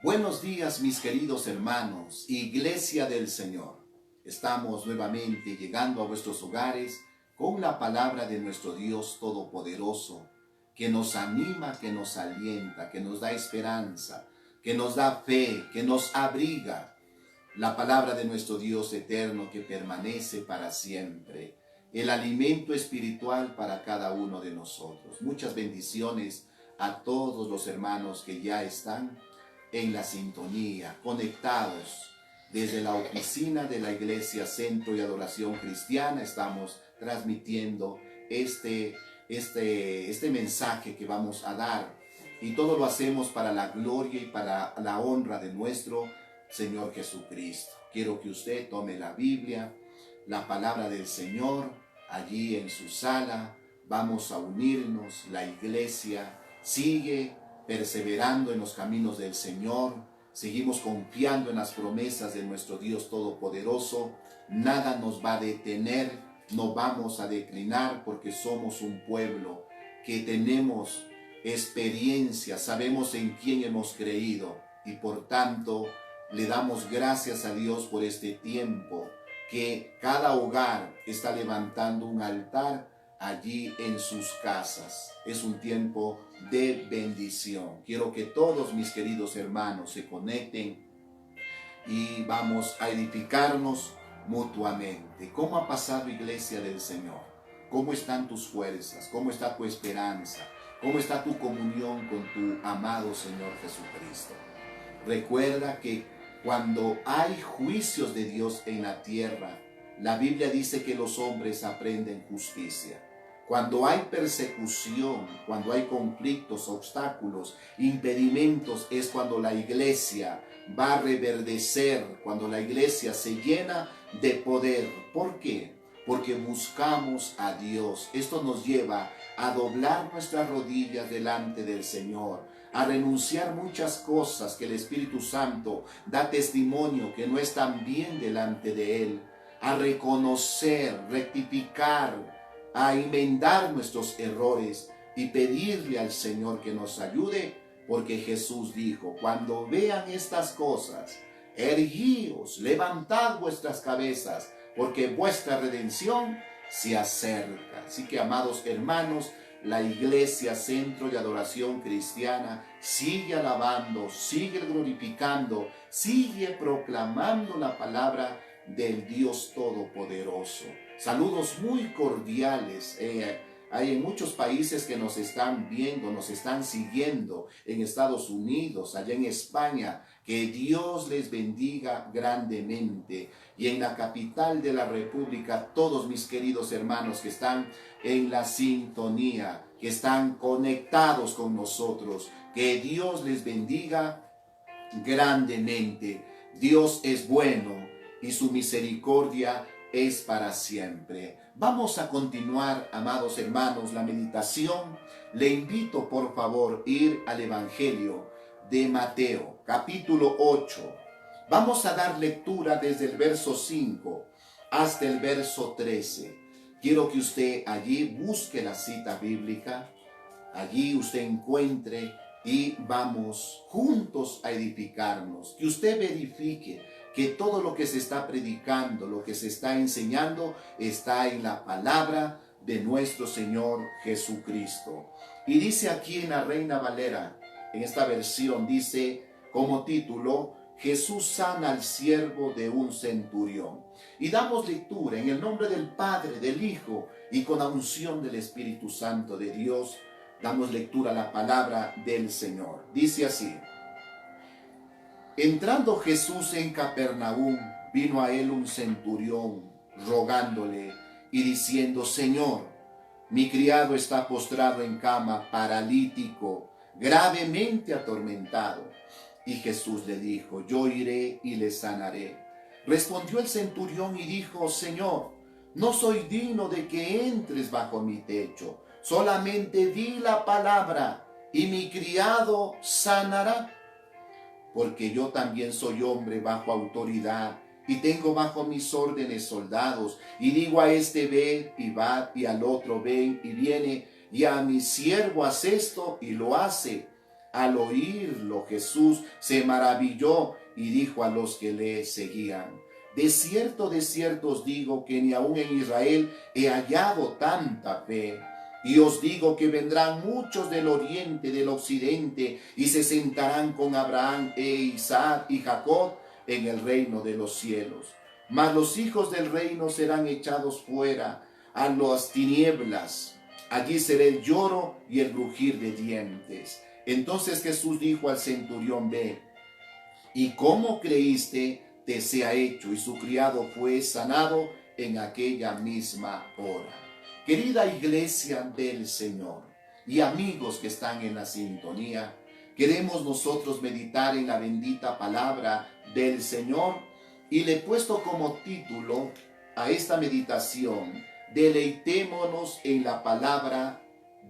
Buenos días, mis queridos hermanos, Iglesia del Señor. Estamos nuevamente llegando a vuestros hogares con la palabra de nuestro Dios Todopoderoso, que nos anima, que nos alienta, que nos da esperanza, que nos da fe, que nos abriga. La palabra de nuestro Dios eterno que permanece para siempre. El alimento espiritual para cada uno de nosotros. Muchas bendiciones a todos los hermanos que ya están en la sintonía, conectados desde la oficina de la Iglesia Centro y Adoración Cristiana. Estamos transmitiendo este mensaje que vamos a dar, y todo lo hacemos para la gloria y para la honra de nuestro Señor Jesucristo. Quiero que usted tome la Biblia, la palabra del Señor, allí en su sala. Vamos a unirnos. La iglesia sigue perseverando en los caminos del Señor. Seguimos confiando en las promesas de nuestro Dios Todopoderoso. Nada nos va a detener, no vamos a declinar, porque somos un pueblo que tenemos experiencia, sabemos en quién hemos creído, y por tanto le damos gracias a Dios por este tiempo, que cada hogar está levantando un altar allí en sus casas. Es un tiempo de bendición. Quiero que todos mis queridos hermanos se conecten y vamos a edificarnos mutuamente. ¿Cómo ha pasado, Iglesia del Señor? ¿Cómo están tus fuerzas? ¿Cómo está tu esperanza? ¿Cómo está tu comunión con tu amado Señor Jesucristo? Recuerda que cuando hay juicios de Dios en la tierra, la Biblia dice que los hombres aprenden justicia. Cuando hay persecución, cuando hay conflictos, obstáculos, impedimentos, es cuando la iglesia va a reverdecer, cuando la iglesia se llena de poder. ¿Por qué? Porque buscamos a Dios. Esto nos lleva a doblar nuestras rodillas delante del Señor, a renunciar muchas cosas que el Espíritu Santo da testimonio que no están bien delante de Él, a reconocer, rectificar, a enmendar nuestros errores y pedirle al Señor que nos ayude, porque Jesús dijo: cuando vean estas cosas, erguíos, levantad vuestras cabezas, porque vuestra redención se acerca. Así que, amados hermanos, la Iglesia Centro de Adoración Cristiana sigue alabando, sigue glorificando, sigue proclamando la palabra del Dios Todopoderoso. Saludos muy cordiales. Hay en muchos países que nos están viendo, nos están siguiendo, en Estados Unidos, allá en España. Que Dios les bendiga grandemente. Y en la capital de la República, todos mis queridos hermanos que están en la sintonía, que están conectados con nosotros, que Dios les bendiga grandemente. Dios es bueno y su misericordia es para siempre. Vamos a continuar, amados hermanos, la meditación. Le invito, por favor, a ir al Evangelio de Mateo, capítulo 8. Vamos a dar lectura desde el verso 5 hasta el verso 13. Quiero que usted allí busque la cita bíblica, allí usted encuentre, y vamos juntos a edificarnos. Que usted verifique que todo lo que se está predicando, lo que se está enseñando, está en la palabra de nuestro Señor Jesucristo. Y dice aquí en la Reina Valera, en esta versión, dice como título: Jesús sana al siervo de un centurión. Y damos lectura en el nombre del Padre, del Hijo y con la unción del Espíritu Santo de Dios. Damos lectura a la palabra del Señor. Dice así: entrando Jesús en Capernaum, vino a él un centurión, rogándole y diciendo: Señor, mi criado está postrado en cama, paralítico, gravemente atormentado. Y Jesús le dijo: yo iré y le sanaré. Respondió el centurión y dijo: Señor, no soy digno de que entres bajo mi techo. Solamente di la palabra y mi criado sanará. Porque yo también soy hombre bajo autoridad y tengo bajo mis órdenes soldados. Y digo a este: ved y va, y al otro: ven y viene, y a mi siervo: haz esto, y lo hace. Al oírlo, Jesús se maravilló y dijo a los que le seguían: de cierto os digo que ni aun en Israel he hallado tanta fe. Y os digo que vendrán muchos del oriente, del occidente, y se sentarán con Abraham e Isaac y Jacob en el reino de los cielos. Mas los hijos del reino serán echados fuera a las tinieblas. Allí será el lloro y el crujir de dientes. Entonces Jesús dijo al centurión: ve, y como creíste, te sea hecho. Y su criado fue sanado en aquella misma hora. Querida iglesia del Señor y amigos que están en la sintonía, queremos nosotros meditar en la bendita palabra del Señor, y le he puesto como título a esta meditación: deleitémonos en la palabra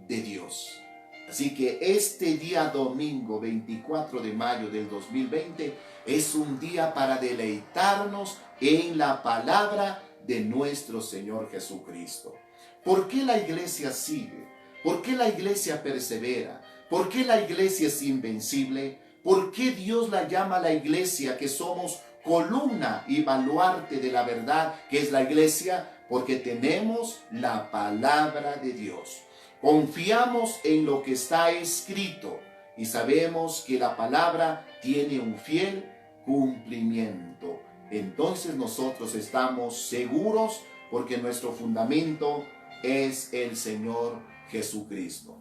de Dios. Así que este día domingo 24 de mayo del 2020 es un día para deleitarnos en la palabra de nuestro Señor Jesucristo. ¿Por qué la iglesia sigue? ¿Por qué la iglesia persevera? ¿Por qué la iglesia es invencible? ¿Por qué Dios la llama a la iglesia, que somos columna y baluarte de la verdad, que es la iglesia? Porque tenemos la palabra de Dios. Confiamos en lo que está escrito y sabemos que la palabra tiene un fiel cumplimiento. Entonces nosotros estamos seguros porque nuestro fundamento es el Señor Jesucristo.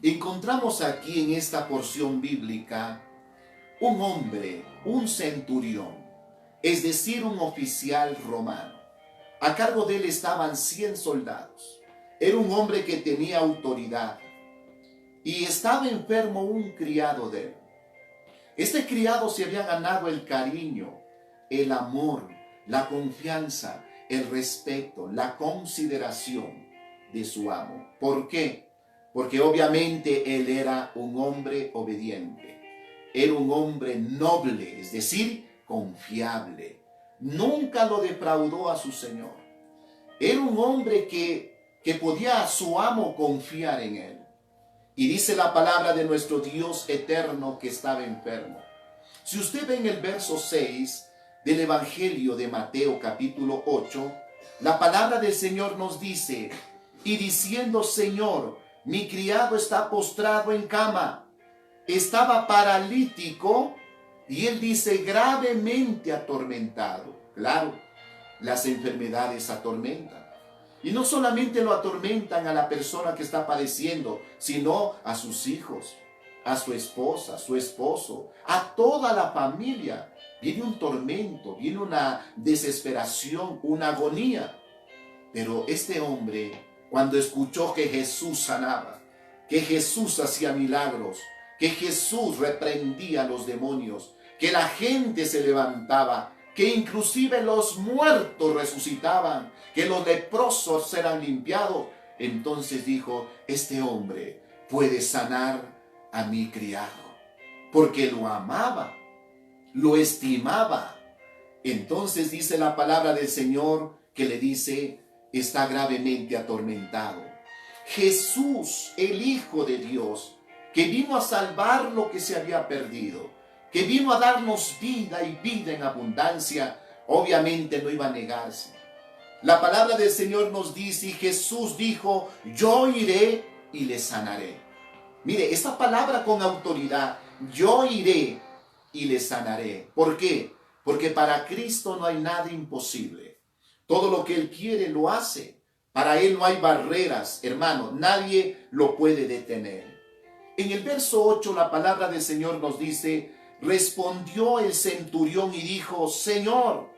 Encontramos aquí en esta porción bíblica un hombre, un centurión, es decir, un oficial romano. A cargo de él estaban 100 soldados. Era un hombre que tenía autoridad y estaba enfermo un criado de él. Este criado se había ganado el cariño, el amor, la confianza, el respeto, la consideración de su amo. ¿Por qué? Porque obviamente él era un hombre obediente, era un hombre noble, es decir, confiable. Nunca lo defraudó a su señor. Era un hombre que podía a su amo confiar en él. Y dice la palabra de nuestro Dios eterno que estaba enfermo. Si usted ve en el verso 6 del Evangelio de Mateo capítulo 8, la palabra del Señor nos dice: y diciendo: Señor, mi criado está postrado en cama, estaba paralítico, y él dice, gravemente atormentado. Claro, las enfermedades atormentan. Y no solamente lo atormentan a la persona que está padeciendo, sino a sus hijos, a su esposa, a su esposo, a toda la familia. Viene un tormento, viene una desesperación, una agonía. Pero este hombre, cuando escuchó que Jesús sanaba, que Jesús hacía milagros, que Jesús reprendía a los demonios, que la gente se levantaba, que inclusive los muertos resucitaban, que los leprosos eran limpiados, entonces dijo: este hombre puede sanar a mi criado, porque lo amaba, lo estimaba. Entonces dice la palabra del Señor que le dice: está gravemente atormentado. Jesús, el Hijo de Dios, que vino a salvar lo que se había perdido, que vino a darnos vida y vida en abundancia, obviamente no iba a negarse. La palabra del Señor nos dice, y Jesús dijo: yo iré y le sanaré. Mire, esta palabra con autoridad: yo iré y le sanaré. ¿Por qué? Porque para Cristo no hay nada imposible. Todo lo que Él quiere lo hace. Para Él no hay barreras, hermano. Nadie lo puede detener. En el verso 8 la palabra del Señor nos dice: respondió el centurión y dijo: Señor,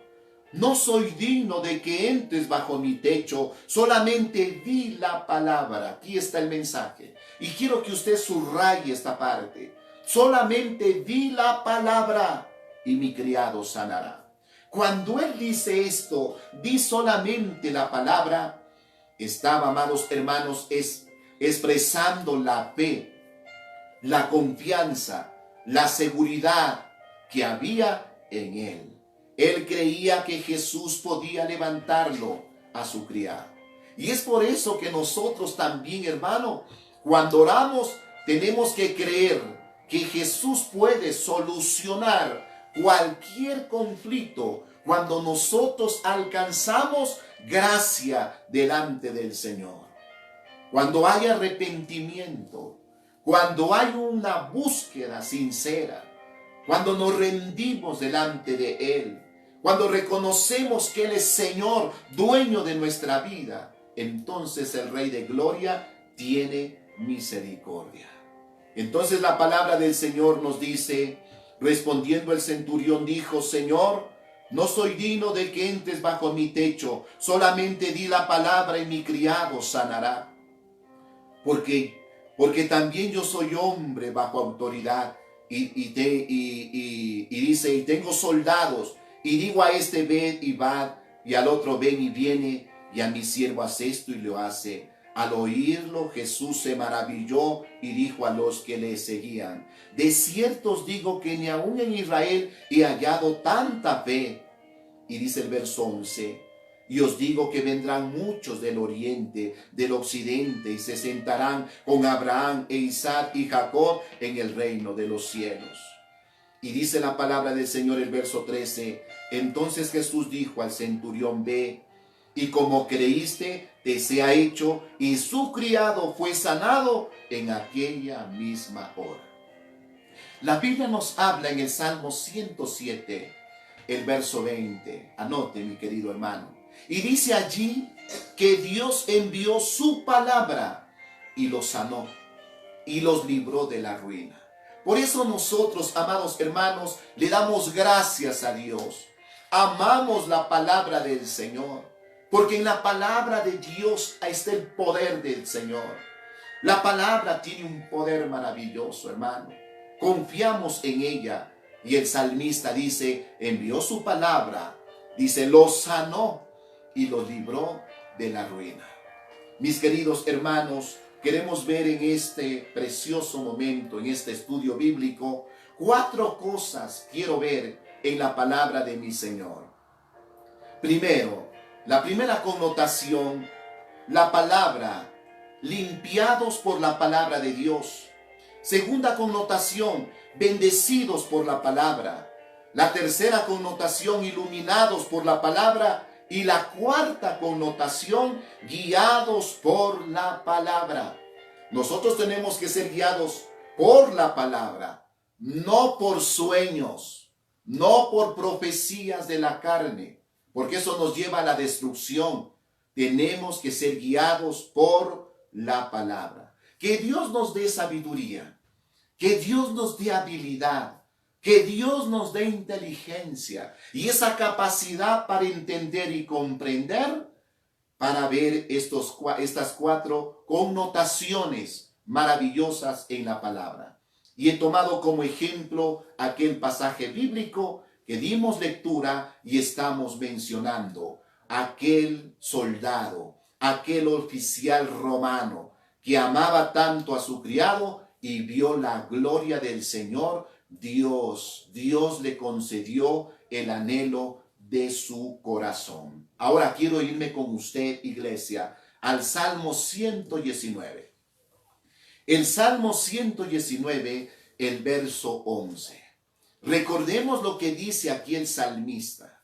no soy digno de que entres bajo mi techo, solamente di la palabra. Aquí está el mensaje. Y quiero que usted subraye esta parte. Solamente di la palabra y mi criado sanará. Cuando él dice esto, di solamente la palabra, estaba, amados hermanos, expresando la fe, la confianza, la seguridad que había en él. Él creía que Jesús podía levantarlo a su criado. Y es por eso que nosotros también, hermano, cuando oramos, tenemos que creer que Jesús puede solucionar cualquier conflicto cuando nosotros alcanzamos gracia delante del Señor. Cuando hay arrepentimiento, cuando hay una búsqueda sincera, cuando nos rendimos delante de Él, cuando reconocemos que Él es Señor, dueño de nuestra vida, entonces el Rey de Gloria tiene misericordia. Entonces la palabra del Señor nos dice, respondiendo el centurión dijo, Señor, no soy digno de que entres bajo mi techo, solamente di la palabra y mi criado sanará. Porque también yo soy hombre bajo autoridad y dice, y tengo soldados, y digo a este ven y va, y al otro ven y viene, y a mi siervo hace esto y lo hace. Al oírlo, Jesús se maravilló y dijo a los que le seguían, de cierto os digo que ni aun en Israel he hallado tanta fe. Y dice el verso 11, y os digo que vendrán muchos del oriente, del occidente, y se sentarán con Abraham e Isaac y Jacob en el reino de los cielos. Y dice la palabra del Señor, el verso 13, entonces Jesús dijo al centurión, ve, y como creíste, te sea hecho, y su criado fue sanado en aquella misma hora. La Biblia nos habla en el Salmo 107, el verso 20. Anote, mi querido hermano. Y dice allí que Dios envió su palabra y los sanó y los libró de la ruina. Por eso nosotros, amados hermanos, le damos gracias a Dios. Amamos la palabra del Señor, porque en la palabra de Dios está el poder del Señor. La palabra tiene un poder maravilloso, hermano. Confiamos en ella. Y el salmista dice, envió su palabra, dice, los sanó y los libró de la ruina. Mis queridos hermanos, queremos ver en este precioso momento, en este estudio bíblico, 4 cosas quiero ver en la palabra de mi Señor. Primero, la primera connotación, la palabra, limpiados por la palabra de Dios. Segunda connotación, bendecidos por la palabra. La tercera connotación, iluminados por la palabra. Y la cuarta connotación, guiados por la palabra. Nosotros tenemos que ser guiados por la palabra, no por sueños, no por profecías de la carne, porque eso nos lleva a la destrucción. Tenemos que ser guiados por la palabra. Que Dios nos dé sabiduría, que Dios nos dé habilidad, que Dios nos dé inteligencia y esa capacidad para entender y comprender, para ver estas 4 connotaciones maravillosas en la palabra. Y he tomado como ejemplo aquel pasaje bíblico que dimos lectura y estamos mencionando. Aquel soldado, aquel oficial romano que amaba tanto a su criado y vio la gloria del Señor. Dios le concedió el anhelo de su corazón. Ahora quiero irme con usted, iglesia, al Salmo 119. El Salmo 119, el verso 11. Recordemos lo que dice aquí el salmista.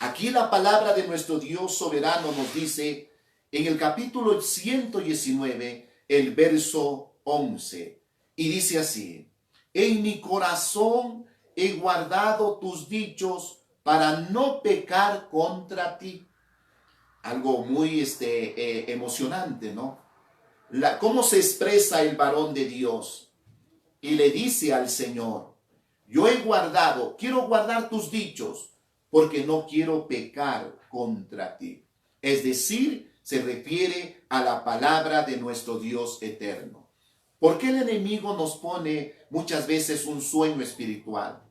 Aquí la palabra de nuestro Dios soberano nos dice en el capítulo 119, el verso 11. Y dice así, en mi corazón he guardado tus dichos para no pecar contra ti. Algo muy emocionante, ¿no? Cómo se expresa el varón de Dios. Y le dice al Señor, yo quiero guardar tus dichos, porque no quiero pecar contra ti. Es decir, se refiere a la palabra de nuestro Dios eterno. ¿Por qué el enemigo nos pone muchas veces un sueño espiritual?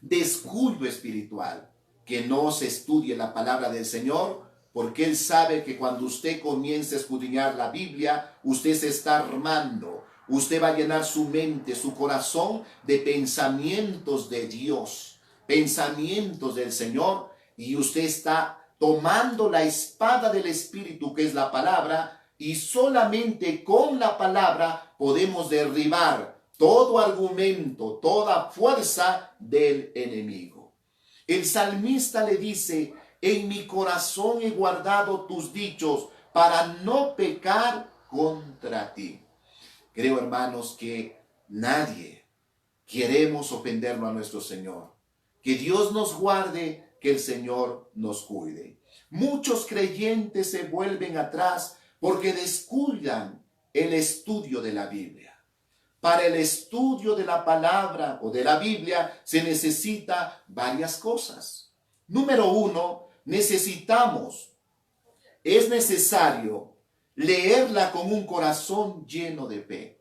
Descuido espiritual, que no se estudie la palabra del Señor, porque Él sabe que cuando usted comience a escudriñar la Biblia, usted se está armando, usted va a llenar su mente, su corazón de pensamientos de Dios, pensamientos del Señor, y usted está tomando la espada del Espíritu, que es la palabra, y solamente con la palabra podemos derribar todo argumento, toda fuerza del enemigo. El salmista le dice, en mi corazón he guardado tus dichos para no pecar contra ti. Creo, hermanos, que nadie queremos ofenderlo a nuestro Señor. Que Dios nos guarde, que el Señor nos cuide. Muchos creyentes se vuelven atrás porque descuidan el estudio de la Biblia. Para el estudio de la palabra o de la Biblia se necesita varias cosas. Número uno, es necesario leerla con un corazón lleno de fe.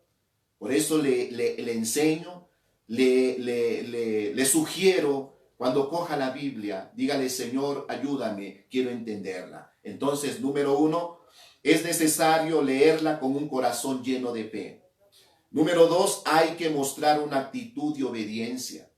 Por eso le enseño, le sugiero, cuando coja la Biblia, dígale, Señor, ayúdame, quiero entenderla. Entonces, número uno, es necesario leerla con un corazón lleno de fe. Número dos, hay que mostrar una actitud de obediencia,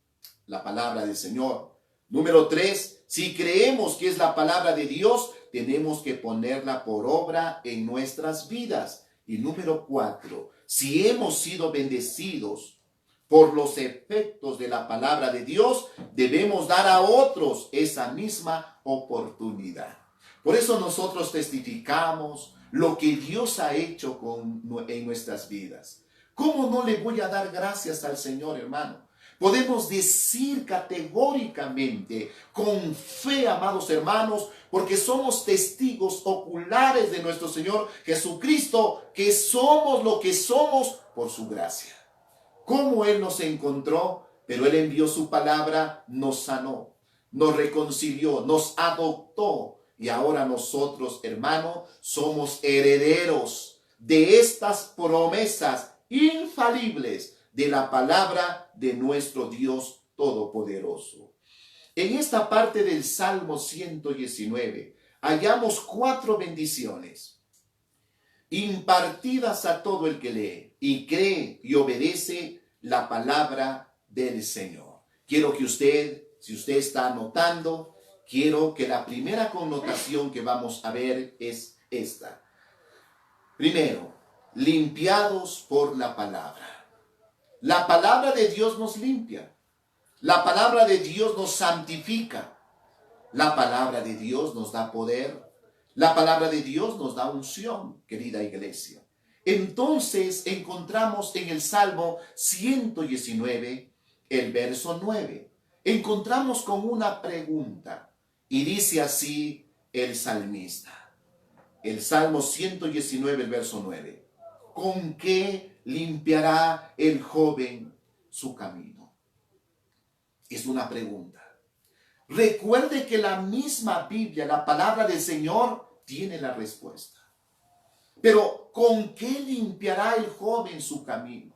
la palabra del Señor. Número tres, si creemos que es la palabra de Dios, tenemos que ponerla por obra en nuestras vidas. Y número cuatro, si hemos sido bendecidos por los efectos de la palabra de Dios, debemos dar a otros esa misma oportunidad. Por eso nosotros testificamos lo que Dios ha hecho en nuestras vidas. ¿Cómo no le voy a dar gracias al Señor, hermano? Podemos decir categóricamente, con fe, amados hermanos, porque somos testigos oculares de nuestro Señor Jesucristo, que somos lo que somos por su gracia. Cómo Él nos encontró, pero Él envió su palabra, nos sanó, nos reconcilió, nos adoptó. Y ahora nosotros, hermano, somos herederos de estas promesas infalibles de la palabra de nuestro Dios Todopoderoso. En esta parte del Salmo 119 hallamos 4 bendiciones impartidas a todo el que lee y cree y obedece la palabra del Señor. Quiero que usted, si usted está anotando, quiero que la primera connotación que vamos a ver es esta. Primero, limpiados por la palabra. La palabra de Dios nos limpia. La palabra de Dios nos santifica. La palabra de Dios nos da poder. La palabra de Dios nos da unción, querida iglesia. Entonces encontramos en el Salmo 119, el verso 9. Encontramos con una pregunta y dice así el salmista. El Salmo 119, el verso 9. ¿Con qué limpiará el joven su camino? Es una pregunta. Recuerde que la misma Biblia, la palabra del Señor, tiene la respuesta. Pero ¿con qué limpiará el joven su camino?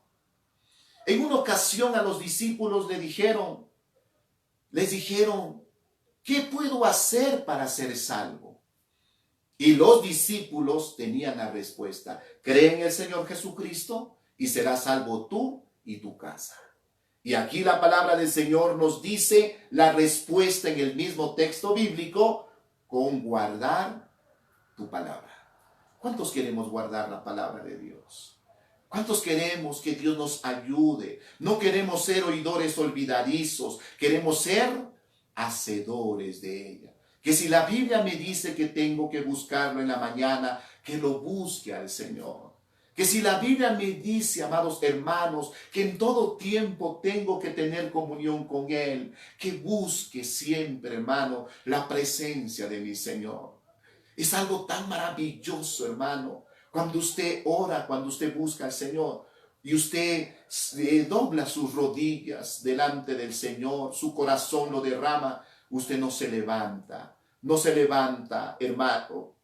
En una ocasión a los discípulos les dijeron, ¿qué puedo hacer para ser salvo? Y los discípulos tenían la respuesta. Cree en el Señor Jesucristo y serás salvo tú y tu casa. Y aquí la palabra del Señor nos dice la respuesta en el mismo texto bíblico, con guardar tu palabra. ¿Cuántos queremos guardar la palabra de Dios? ¿Cuántos queremos que Dios nos ayude? No queremos ser oidores olvidadizos, queremos ser hacedores de ella. Que si la Biblia me dice que tengo que buscarlo en la mañana, que lo busque al Señor. Que si la Biblia me dice, amados hermanos, que en todo tiempo tengo que tener comunión con Él, que busque siempre, hermano, la presencia de mi Señor. Es algo tan maravilloso, hermano, cuando usted ora, cuando usted busca al Señor y usted dobla sus rodillas delante del Señor, su corazón lo derrama, usted no se levanta, hermano.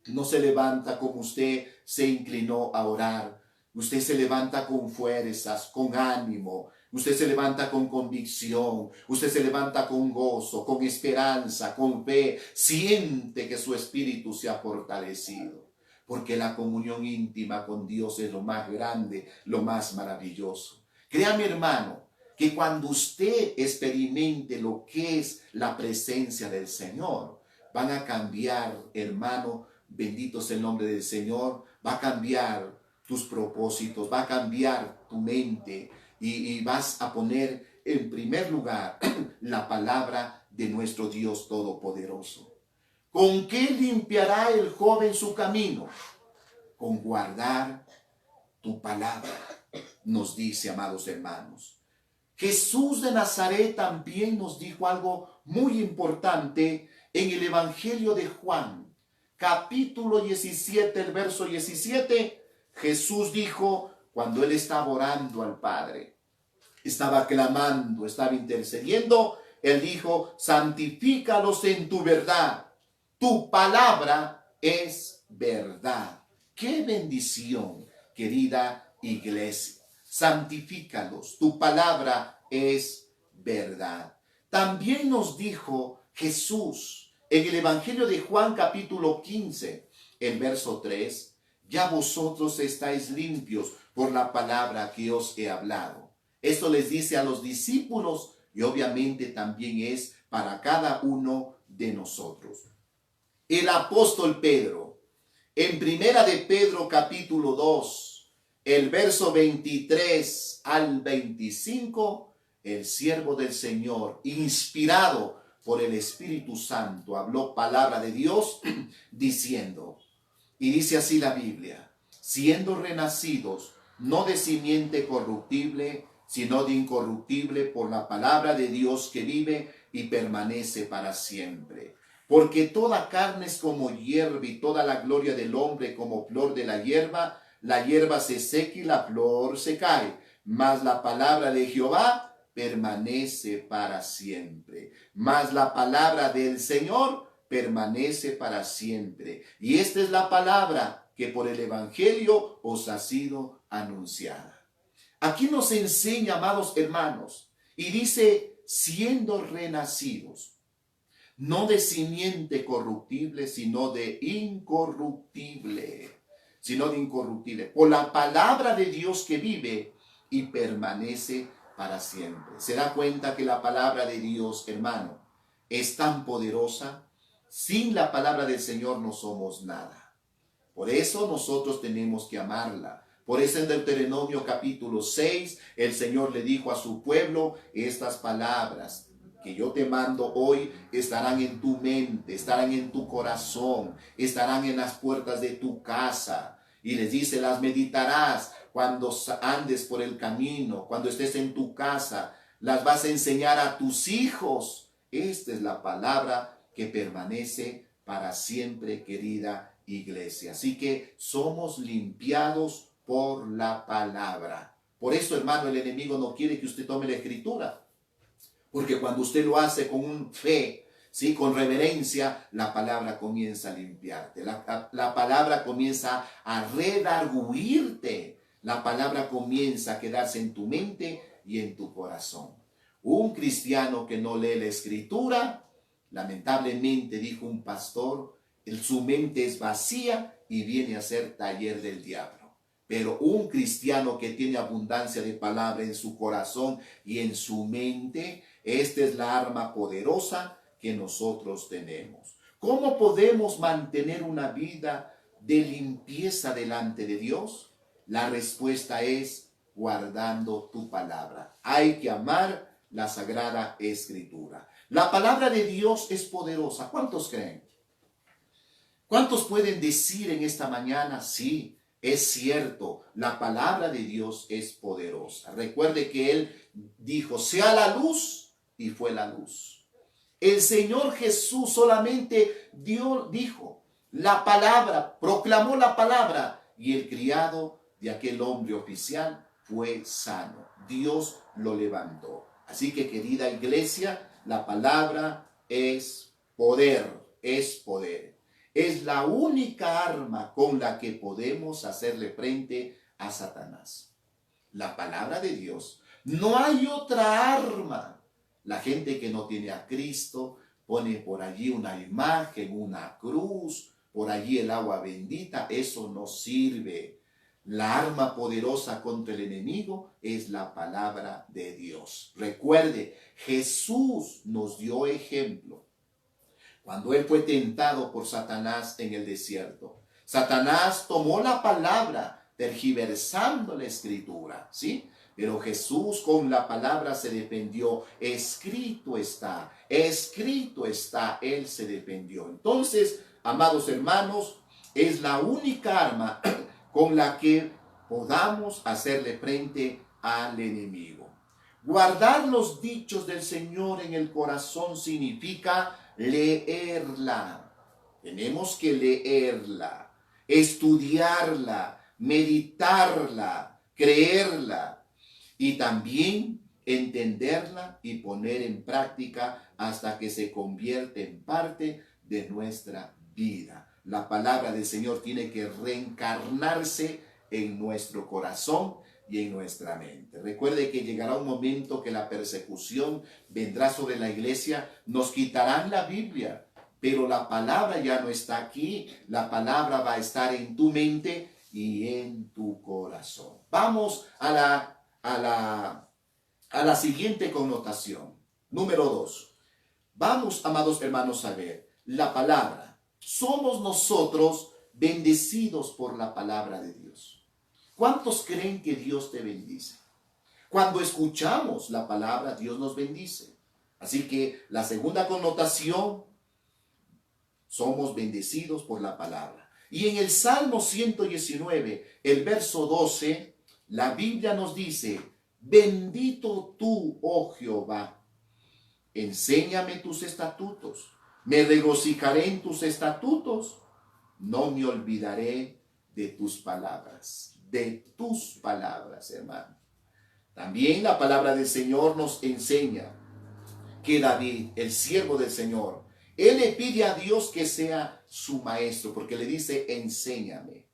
No se levanta como usted se inclinó a orar. Usted se levanta con fuerzas, con ánimo. Usted se levanta con convicción. Usted se levanta con gozo, con esperanza, con fe. Siente que su espíritu se ha fortalecido. Porque la comunión íntima con Dios es lo más grande, lo más maravilloso. Créame, hermano, que cuando usted experimente lo que es la presencia del Señor, van a cambiar, hermano. Bendito sea el nombre del Señor. Va a cambiar tus propósitos, va a cambiar tu mente y vas a poner en primer lugar la palabra de nuestro Dios Todopoderoso. ¿Con qué limpiará el joven su camino? Con guardar tu palabra, nos dice, amados hermanos. Jesús de Nazaret también nos dijo algo muy importante en el Evangelio de Juan, capítulo 17, el verso 17. Jesús dijo, cuando él estaba orando al Padre, estaba clamando, estaba intercediendo, él dijo, santifícalos en tu verdad. Tu palabra es verdad. ¡Qué bendición, querida iglesia! Santifícalos. Tu palabra es verdad. También nos dijo Jesús en el Evangelio de Juan capítulo 15, el verso 3, ya vosotros estáis limpios por la palabra que os he hablado. Esto les dice a los discípulos y obviamente también es para cada uno de nosotros. El apóstol Pedro, en primera de Pedro capítulo 2, el verso 23 al 25, el siervo del Señor, inspirado por el Espíritu Santo, habló palabra de Dios diciendo, y dice así la Biblia, siendo renacidos, no de simiente corruptible, sino de incorruptible por la palabra de Dios que vive y permanece para siempre. Porque toda carne es como hierba y toda la gloria del hombre como flor de la hierba se seca y la flor se cae, mas la palabra de Jehová permanece para siempre. Mas la palabra del Señor permanece para siempre. Y esta es la palabra que por el Evangelio os ha sido anunciada. Aquí nos enseña, amados hermanos, y dice, siendo renacidos, no de simiente corruptible, sino de incorruptible, por la palabra de Dios que vive y permanece para siempre. ¿Se da cuenta que la palabra de Dios, hermano, es tan poderosa? Sin la palabra del Señor no somos nada. Por eso nosotros tenemos que amarla. Por eso en Deuteronomio capítulo 6, el Señor le dijo a su pueblo, estas palabras que yo te mando hoy estarán en tu mente, estarán en tu corazón, estarán en las puertas de tu casa. Y les dice, las meditarás cuando andes por el camino, cuando estés en tu casa, las vas a enseñar a tus hijos. Esta es la palabra que permanece para siempre, querida iglesia. Así que somos limpiados por la palabra. Por eso, hermano, el enemigo no quiere que usted tome la escritura. Porque cuando usted lo hace con fe, ¿sí?, con reverencia, la palabra comienza a limpiarte. La palabra comienza a redarguirte. La palabra comienza a quedarse en tu mente y en tu corazón. Un cristiano que no lee la escritura, lamentablemente, dijo un pastor, su mente es vacía y viene a ser taller del diablo. Pero un cristiano que tiene abundancia de palabra en su corazón y en su mente, esta es la arma poderosa que nosotros tenemos. ¿Cómo podemos mantener una vida de limpieza delante de Dios? La respuesta es guardando tu palabra. Hay que amar la Sagrada Escritura. La palabra de Dios es poderosa. ¿Cuántos creen? ¿Cuántos pueden decir en esta mañana, sí, es cierto, la palabra de Dios es poderosa? Recuerde que Él dijo, sea la luz, y fue la luz. El Señor Jesús solamente dijo la palabra, proclamó la palabra, y el criado de aquel hombre oficial fue sano. Dios lo levantó. Así que, querida iglesia, la palabra es poder, es poder. Es la única arma con la que podemos hacerle frente a Satanás. La palabra de Dios. No hay otra arma. La gente que no tiene a Cristo pone por allí una imagen, una cruz, por allí el agua bendita. Eso no sirve. La arma poderosa contra el enemigo es la palabra de Dios. Recuerde, Jesús nos dio ejemplo cuando Él fue tentado por Satanás en el desierto. Satanás tomó la palabra tergiversando la escritura, ¿sí? Pero Jesús con la palabra se defendió. Escrito está, Él se defendió. Entonces, amados hermanos, es la única arma con la que podamos hacerle frente al enemigo. Guardar los dichos del Señor en el corazón significa leerla. Tenemos que leerla, estudiarla, meditarla, creerla y también entenderla y poner en práctica hasta que se convierte en parte de nuestra vida. La palabra del Señor tiene que reencarnarse en nuestro corazón y en nuestra mente. Recuerde que llegará un momento que la persecución vendrá sobre la iglesia, nos quitarán la Biblia, pero la palabra ya no está aquí, la palabra va a estar en tu mente y en tu corazón. Vamos a la siguiente connotación. Número 2. Vamos, amados hermanos, a ver la palabra. Somos nosotros bendecidos por la palabra de Dios. ¿Cuántos creen que Dios te bendice? Cuando escuchamos la palabra, Dios nos bendice. Así que la segunda connotación, somos bendecidos por la palabra. Y en el Salmo 119, el verso 12, la Biblia nos dice, bendito tú, oh Jehová, enséñame tus estatutos, me regocijaré en tus estatutos, no me olvidaré de tus palabras, hermano. También la palabra del Señor nos enseña que David, el siervo del Señor, él le pide a Dios que sea su maestro, porque le dice, enséñame.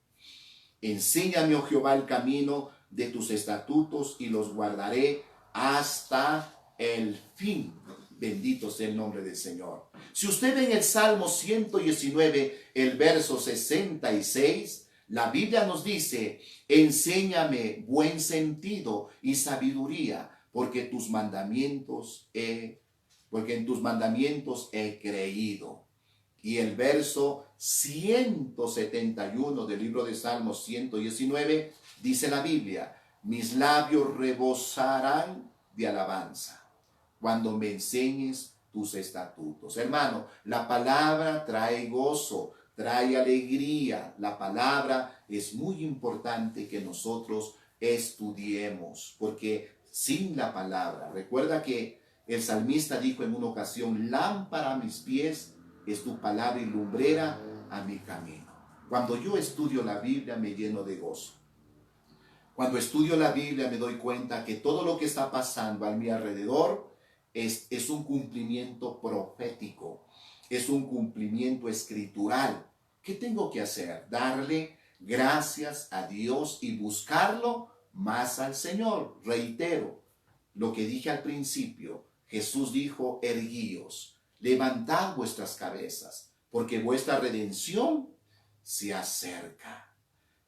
Enséñame, oh Jehová, el camino de tus estatutos y los guardaré hasta el fin. Bendito sea el nombre del Señor. Si usted ve en el Salmo 119, el verso 66, la Biblia nos dice, enséñame buen sentido y sabiduría, porque en tus mandamientos he creído. Y el verso 171 del libro de Salmos 119 dice la Biblia, mis labios rebosarán de alabanza cuando me enseñes tus estatutos. Hermano, la palabra trae gozo, trae alegría. La palabra es muy importante que nosotros estudiemos, porque sin la palabra, recuerda que el salmista dijo en una ocasión, lámpara a mis pies es tu palabra y lumbrera a mi camino. Cuando yo estudio la Biblia me lleno de gozo. Cuando estudio la Biblia me doy cuenta que todo lo que está pasando a mi alrededor es un cumplimiento profético, es un cumplimiento escritural. ¿Qué tengo que hacer? Darle gracias a Dios y buscarlo más al Señor. Reitero lo que dije al principio. Jesús dijo, erguíos, levantad vuestras cabezas, porque vuestra redención se acerca.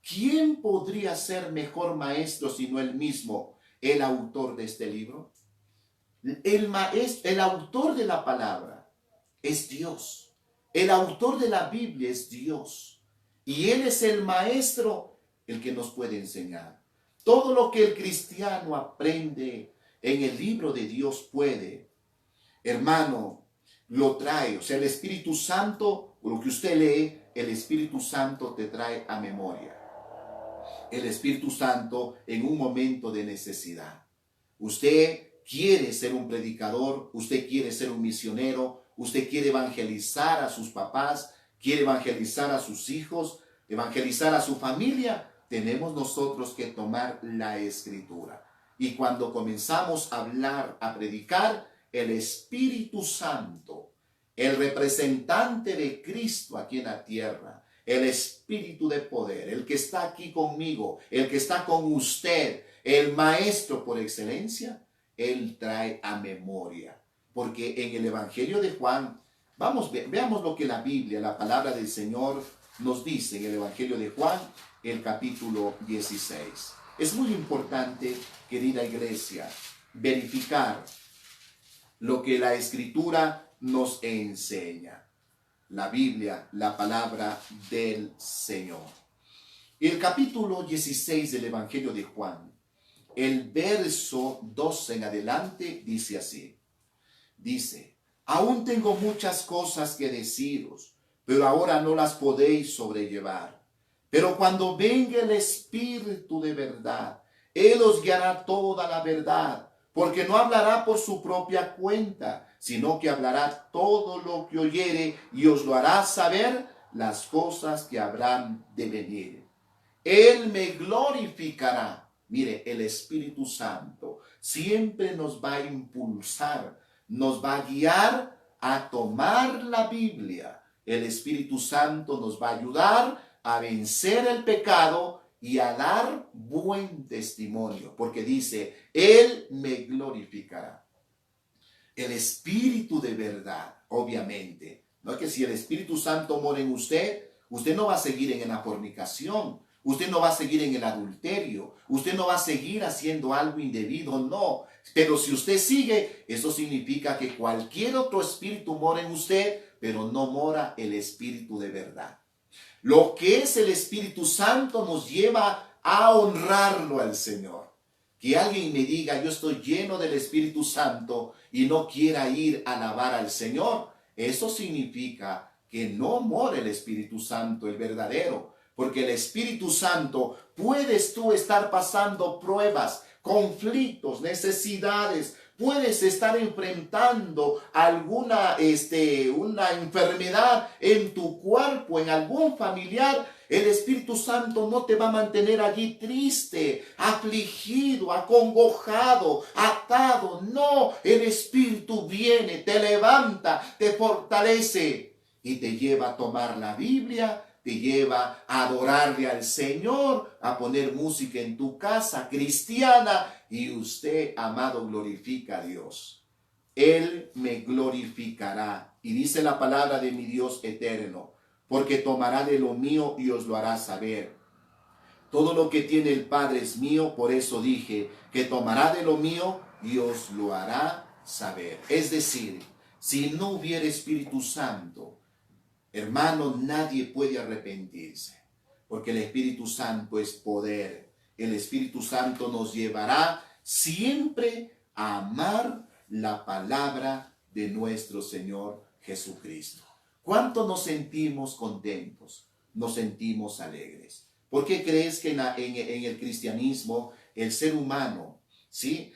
¿Quién podría ser mejor maestro sino él mismo, el autor de este libro? El autor de la palabra es Dios. El autor de la Biblia es Dios. Y Él es el maestro, el que nos puede enseñar. Todo lo que el cristiano aprende en el libro de Dios puede, hermano, lo trae. O sea, el Espíritu Santo, lo que usted lee, el Espíritu Santo te trae a memoria. El Espíritu Santo en un momento de necesidad. Usted quiere ser un predicador, usted quiere ser un misionero, usted quiere evangelizar a sus papás, quiere evangelizar a sus hijos, evangelizar a su familia, tenemos nosotros que tomar la Escritura. Y cuando comenzamos a hablar, a predicar, el Espíritu Santo, el representante de Cristo aquí en la tierra, el Espíritu de poder, el que está aquí conmigo, el que está con usted, el Maestro por excelencia, Él trae a memoria. Porque en el Evangelio de Juan, veamos lo que la Biblia, la palabra del Señor nos dice en el Evangelio de Juan, el capítulo 16. Es muy importante, querida iglesia, verificar lo que la Escritura nos enseña. La Biblia, la palabra del Señor. El capítulo 16 del Evangelio de Juan, el verso 12 en adelante, dice así. Dice, aún tengo muchas cosas que deciros, pero ahora no las podéis sobrellevar. Pero cuando venga el Espíritu de verdad, Él os guiará toda la verdad, porque no hablará por su propia cuenta, sino que hablará todo lo que oyere y os lo hará saber las cosas que habrán de venir. Él me glorificará. Mire, el Espíritu Santo siempre nos va a impulsar, nos va a guiar a tomar la Biblia. El Espíritu Santo nos va a ayudar a vencer el pecado y a dar buen testimonio, porque dice, Él me glorificará. El Espíritu de verdad, obviamente. No es que si el Espíritu Santo mora en usted, usted no va a seguir en la fornicación, usted no va a seguir en el adulterio, usted no va a seguir haciendo algo indebido, no. Pero si usted sigue, eso significa que cualquier otro espíritu mora en usted, pero no mora el Espíritu de verdad. Lo que es el Espíritu Santo nos lleva a honrarlo al Señor. Que alguien me diga, yo estoy lleno del Espíritu Santo y no quiera ir a alabar al Señor, eso significa que no mora el Espíritu Santo, el verdadero. Porque el Espíritu Santo, puedes tú estar pasando pruebas, conflictos, necesidades, puedes estar enfrentando alguna una enfermedad en tu cuerpo, en algún familiar. El Espíritu Santo no te va a mantener allí triste, afligido, acongojado, atado. No, el Espíritu viene, te levanta, te fortalece y te lleva a tomar la Biblia, te lleva a adorarle al Señor, a poner música en tu casa cristiana, y usted, amado, glorifica a Dios. Él me glorificará. Y dice la palabra de mi Dios eterno, porque tomará de lo mío y os lo hará saber. Todo lo que tiene el Padre es mío, por eso dije que tomará de lo mío y os lo hará saber. Es decir, si no hubiera Espíritu Santo, hermano, nadie puede arrepentirse, porque el Espíritu Santo es poder. El Espíritu Santo nos llevará siempre a amar la palabra de nuestro Señor Jesucristo. ¿Cuánto nos sentimos contentos? Nos sentimos alegres. ¿Por qué crees que en el cristianismo el ser humano, ¿sí?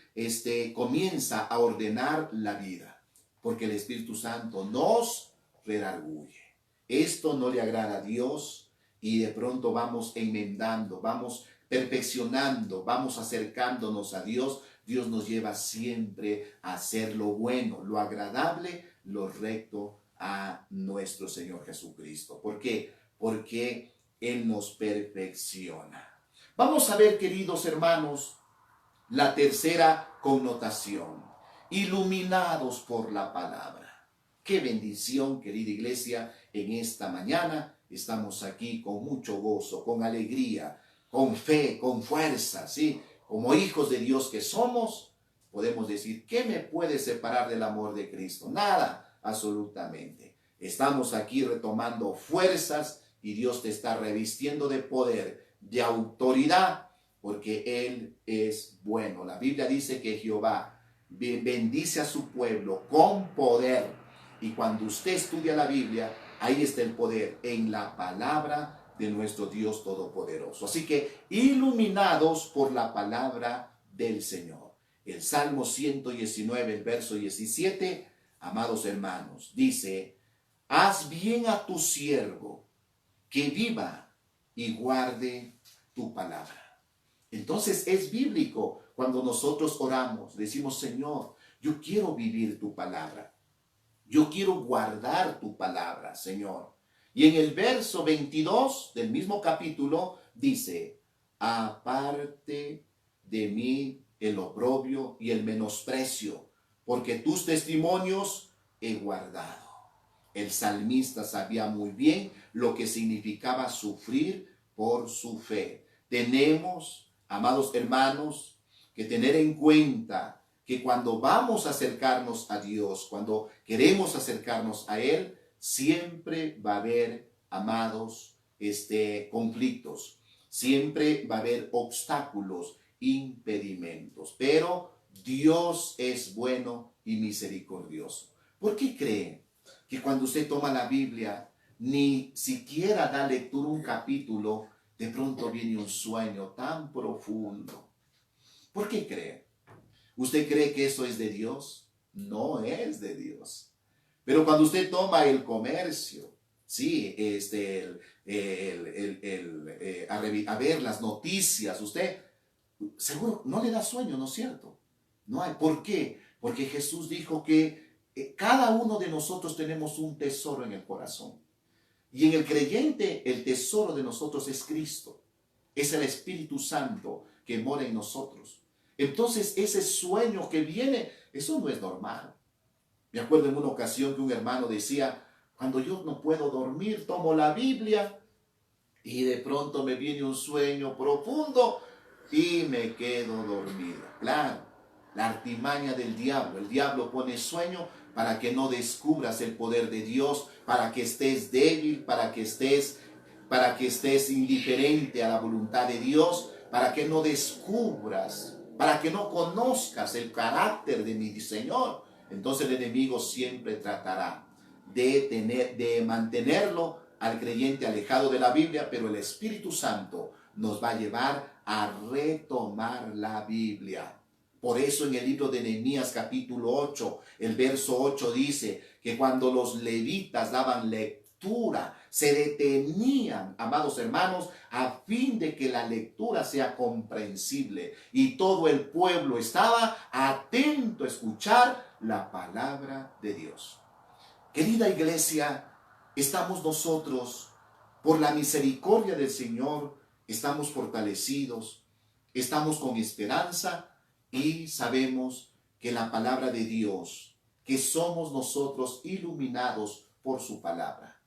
Comienza a ordenar la vida? Porque el Espíritu Santo nos redarguye. Esto no le agrada a Dios y de pronto vamos enmendando, vamos perfeccionando, vamos acercándonos a Dios. Dios nos lleva siempre a hacer lo bueno, lo agradable, lo recto a nuestro Señor Jesucristo. ¿Por qué? Porque Él nos perfecciona. Vamos a ver, queridos hermanos, la tercera connotación. Iluminados por la palabra. Qué bendición, querida iglesia, en esta mañana estamos aquí con mucho gozo, con alegría, con fe, con fuerza, ¿sí? Como hijos de Dios que somos, podemos decir, ¿qué me puede separar del amor de Cristo? Nada, absolutamente. Estamos aquí retomando fuerzas y Dios te está revistiendo de poder, de autoridad, porque Él es bueno. La Biblia dice que Jehová bendice a su pueblo con poder. Y cuando usted estudia la Biblia, ahí está el poder, en la palabra de nuestro Dios Todopoderoso. Así que iluminados por la palabra del Señor. El Salmo 119, el verso 17, amados hermanos, dice, haz bien a tu siervo, que viva y guarde tu palabra. Entonces es bíblico cuando nosotros oramos, decimos, Señor, yo quiero vivir tu palabra. Yo quiero guardar tu palabra, Señor. Y en el verso 22 del mismo capítulo dice, aparte de mí el oprobio y el menosprecio, porque tus testimonios he guardado. El salmista sabía muy bien lo que significaba sufrir por su fe. Tenemos, amados hermanos, que tener en cuenta que cuando vamos a acercarnos a Dios, cuando queremos acercarnos a Él, siempre va a haber, amados, conflictos. Siempre va a haber obstáculos, impedimentos, pero Dios es bueno y misericordioso. ¿Por qué creen que cuando usted toma la Biblia, ni siquiera da lectura un capítulo, de pronto viene un sueño tan profundo? ¿Por qué cree? ¿Usted cree que eso es de Dios? No es de Dios. Pero cuando usted toma el comercio, sí, a ver las noticias, usted seguro no le da sueño, ¿no es cierto? No hay. ¿Por qué? Porque Jesús dijo que cada uno de nosotros tenemos un tesoro en el corazón. Y en el creyente el tesoro de nosotros es Cristo. Es el Espíritu Santo que mora en nosotros. Entonces ese sueño que viene, eso no es normal. Me acuerdo en una ocasión que un hermano decía, cuando yo no puedo dormir, tomo la Biblia y de pronto me viene un sueño profundo y me quedo dormido. Claro, la artimaña del diablo. El diablo pone sueño para que no descubras el poder de Dios, para que estés débil, para que estés indiferente a la voluntad de Dios, para que no descubras, para que no conozcas el carácter de mi Señor. Entonces el enemigo siempre tratará de mantenerlo al creyente alejado de la Biblia, pero el Espíritu Santo nos va a llevar a retomar la Biblia. Por eso en el libro de Nehemías capítulo 8, el verso 8 dice que cuando los levitas daban lectura, se detenían, amados hermanos, a fin de que la lectura sea comprensible. Y todo el pueblo estaba atento a escuchar la palabra de Dios. Querida iglesia, estamos nosotros, por la misericordia del Señor, estamos fortalecidos, estamos con esperanza y sabemos que la palabra de Dios, que somos nosotros iluminados por su palabra.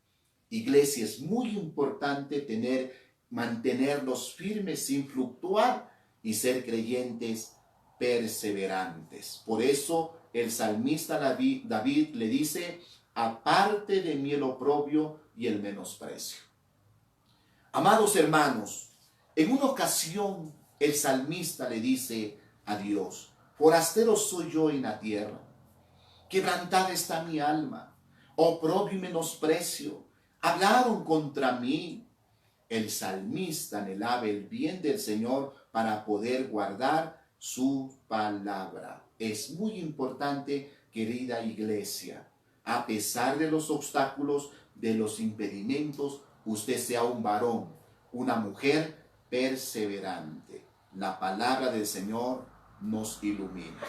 Iglesia, es muy importante mantenernos firmes sin fluctuar y ser creyentes perseverantes. Por eso el salmista David le dice, aparte de mí el oprobio y el menosprecio. Amados hermanos, en una ocasión el salmista le dice a Dios, forastero soy yo en la tierra, quebrantada está mi alma, oprobio y menosprecio, hablaron contra mí. El salmista anhelaba el bien del Señor para poder guardar su palabra. Es muy importante, querida iglesia, a pesar de los obstáculos, de los impedimentos, usted sea un varón, una mujer perseverante. La palabra del Señor nos ilumina.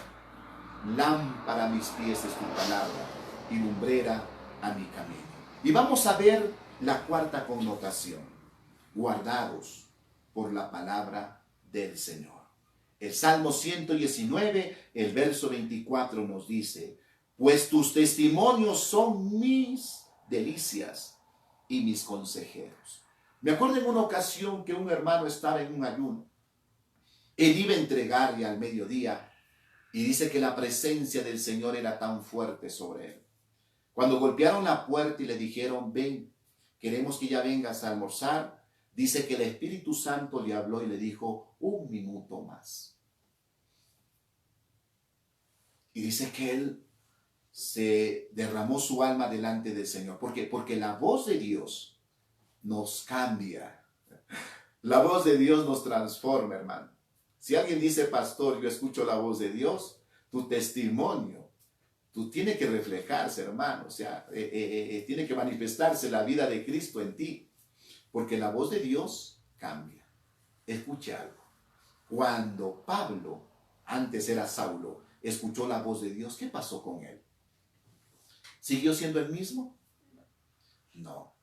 Lámpara a mis pies es tu palabra y lumbrera a mi camino. Y vamos a ver la cuarta connotación. Guardados por la palabra del Señor. El Salmo 119, el verso 24 nos dice, pues tus testimonios son mis delicias y mis consejeros. Me acuerdo en una ocasión que un hermano estaba en un ayuno. Él iba a entregarle al mediodía y dice que la presencia del Señor era tan fuerte sobre él. Cuando golpearon la puerta y le dijeron, ven, queremos que ya vengas a almorzar, dice que el Espíritu Santo le habló y le dijo, un minuto más. Y dice que él se derramó su alma delante del Señor. ¿Por qué? Porque la voz de Dios nos cambia. La voz de Dios nos transforma, hermano. Si alguien dice, pastor, yo escucho la voz de Dios, tu testimonio, tú tiene que reflejarse, hermano. O sea, tiene que manifestarse la vida de Cristo en ti. Porque la voz de Dios cambia. Escuche algo. Cuando Pablo, antes era Saulo, escuchó la voz de Dios, ¿qué pasó con él? ¿Siguió siendo el mismo? No.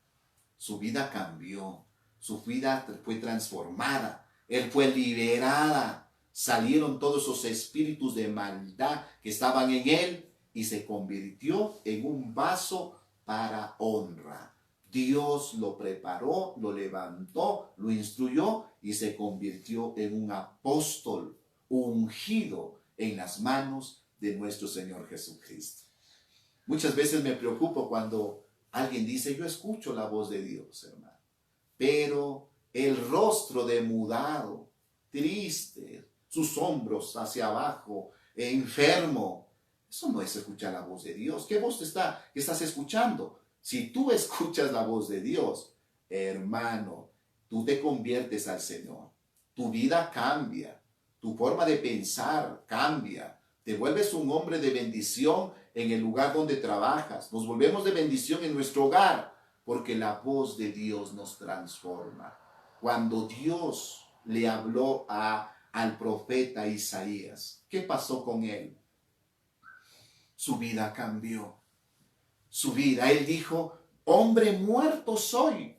Su vida cambió. Su vida fue transformada. Él fue liberada. Salieron todos esos espíritus de maldad que estaban en él y se convirtió en un vaso para honra. Dios lo preparó, lo levantó, lo instruyó y se convirtió en un apóstol ungido en las manos de nuestro Señor Jesucristo. Muchas veces me preocupo cuando alguien dice, yo escucho la voz de Dios, hermano, pero el rostro demudado, triste, sus hombros hacia abajo, enfermo. Eso no es escuchar la voz de Dios. ¿Qué voz estás escuchando? Si tú escuchas la voz de Dios, hermano, tú te conviertes al Señor. Tu vida cambia, tu forma de pensar cambia. Te vuelves un hombre de bendición en el lugar donde trabajas. Nos volvemos de bendición en nuestro hogar, porque la voz de Dios nos transforma. Cuando Dios le habló al profeta Isaías, ¿qué pasó con él? Su vida cambió. Su vida, él dijo, hombre muerto soy.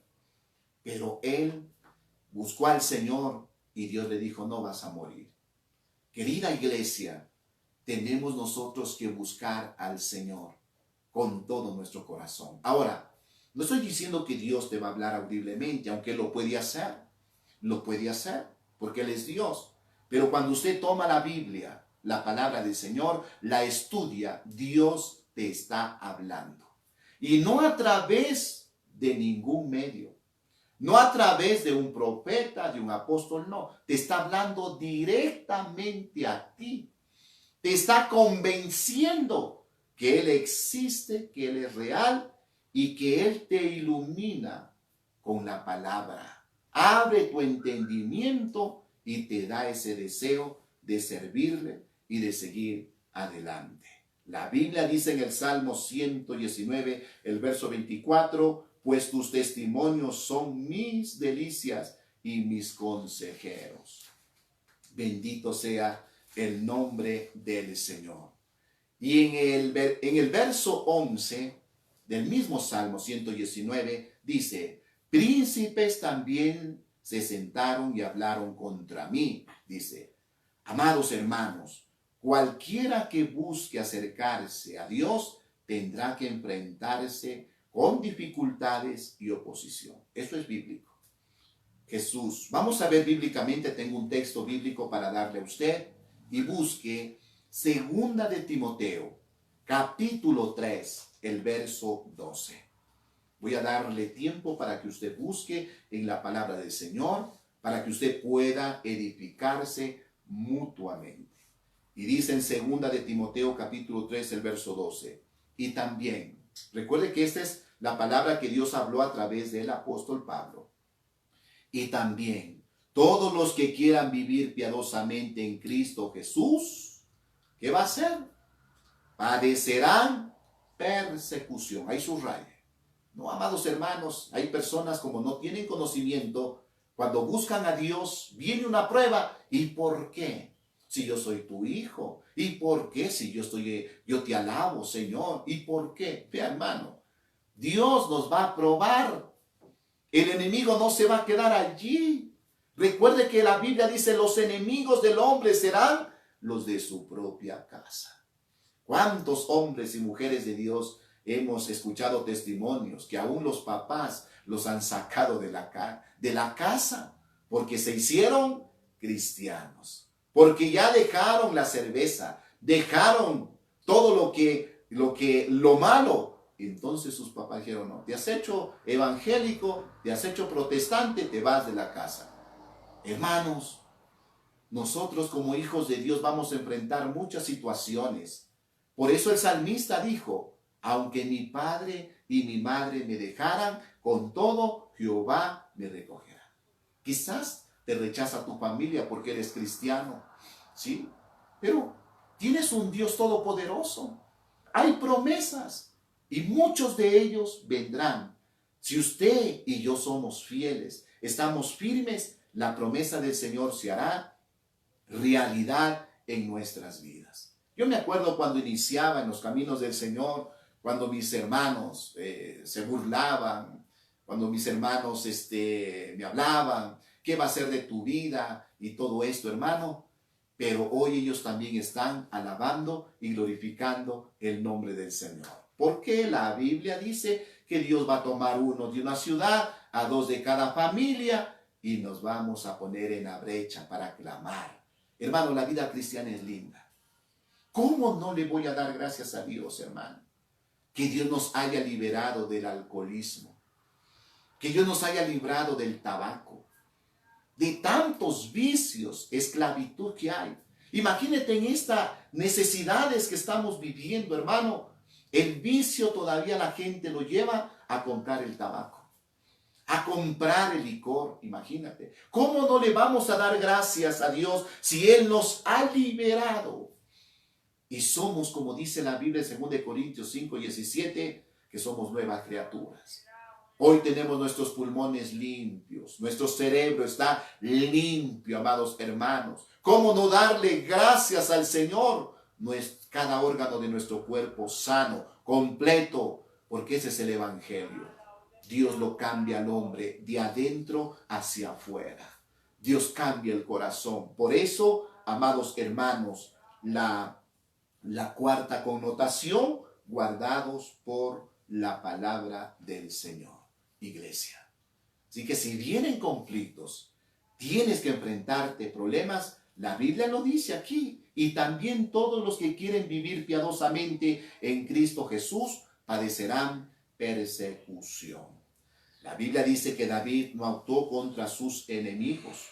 Pero él buscó al Señor y Dios le dijo, no vas a morir. Querida iglesia, tenemos nosotros que buscar al Señor con todo nuestro corazón. Ahora, no estoy diciendo que Dios te va a hablar audiblemente, aunque lo puede hacer, porque Él es Dios. Pero cuando usted toma la Biblia, la palabra del Señor, la estudia, Dios te está hablando. Y no a través de ningún medio, no a través de un profeta, de un apóstol, no. Te está hablando directamente a ti. Te está convenciendo que Él existe, que Él es real y que Él te ilumina con la palabra. Abre tu entendimiento y te da ese deseo de servirle y de seguir adelante. La Biblia dice en el Salmo 119, el verso 24, pues tus testimonios son mis delicias y mis consejeros. Bendito sea el nombre del Señor. Y en el verso 11 del mismo Salmo 119 dice, príncipes también se sentaron y hablaron contra mí. Dice, amados hermanos, cualquiera que busque acercarse a Dios tendrá que enfrentarse con dificultades y oposición. Eso es bíblico. Jesús, vamos a ver bíblicamente, tengo un texto bíblico para darle a usted y busque Segunda de Timoteo, capítulo 3, el verso 12. Voy a darle tiempo para que usted busque en la palabra del Señor, para que usted pueda edificarse mutuamente. Y dice en Segunda de Timoteo, capítulo 3, el verso 12. Y también, recuerde que esta es la palabra que Dios habló a través del apóstol Pablo. Y también, todos los que quieran vivir piadosamente en Cristo Jesús, ¿qué va a hacer? Padecerán persecución. Ahí subraya. No, amados hermanos, hay personas como no tienen conocimiento, cuando buscan a Dios, viene una prueba. ¿Y por qué? Si yo soy tu hijo. ¿Y por qué? Si yo te alabo, Señor. ¿Y por qué? Vea, hermano, Dios nos va a probar. El enemigo no se va a quedar allí. Recuerde que la Biblia dice, los enemigos del hombre serán los de su propia casa. ¿Cuántos hombres y mujeres de Dios hemos escuchado testimonios que aún los papás los han sacado de la casa porque se hicieron cristianos? Porque ya dejaron la cerveza, dejaron todo lo malo. Entonces sus papás dijeron, no, te has hecho evangélico, te has hecho protestante, te vas de la casa. Hermanos, nosotros como hijos de Dios vamos a enfrentar muchas situaciones. Por eso el salmista dijo, aunque mi padre y mi madre me dejaran, con todo Jehová me recogerá. Quizás te rechaza tu familia porque eres cristiano, ¿sí? Pero tienes un Dios todopoderoso. Hay promesas y muchos de ellos vendrán. Si usted y yo somos fieles, estamos firmes, la promesa del Señor se hará realidad en nuestras vidas. Yo me acuerdo cuando iniciaba en los caminos del Señor, cuando mis hermanos se burlaban, cuando mis hermanos me hablaban, ¿qué va a ser de tu vida? Y todo esto, hermano. Pero hoy ellos también están alabando y glorificando el nombre del Señor. Porque la Biblia dice que Dios va a tomar uno de una ciudad, a dos de cada familia, y nos vamos a poner en la brecha para clamar. Hermano, la vida cristiana es linda. ¿Cómo no le voy a dar gracias a Dios, hermano? Que Dios nos haya liberado del alcoholismo, que Dios nos haya librado del tabaco, de tantos vicios, esclavitud que hay. Imagínate en estas necesidades que estamos viviendo, hermano. El vicio todavía la gente lo lleva a comprar el tabaco, a comprar el licor, imagínate. ¿Cómo no le vamos a dar gracias a Dios si Él nos ha liberado? Y somos, como dice la Biblia en 2 Corintios 5:17, que somos nuevas criaturas. Hoy tenemos nuestros pulmones limpios, nuestro cerebro está limpio, amados hermanos. ¿Cómo no darle gracias al Señor? Cada órgano de nuestro cuerpo sano, completo, porque ese es el Evangelio. Dios lo cambia al hombre de adentro hacia afuera. Dios cambia el corazón. Por eso, amados hermanos, la cuarta connotación, guardados por la palabra del Señor. Iglesia. Así que si vienen conflictos, tienes que enfrentarte problemas, la Biblia lo dice aquí. Y también todos los que quieren vivir piadosamente en Cristo Jesús padecerán persecución. La Biblia dice que David no actuó contra sus enemigos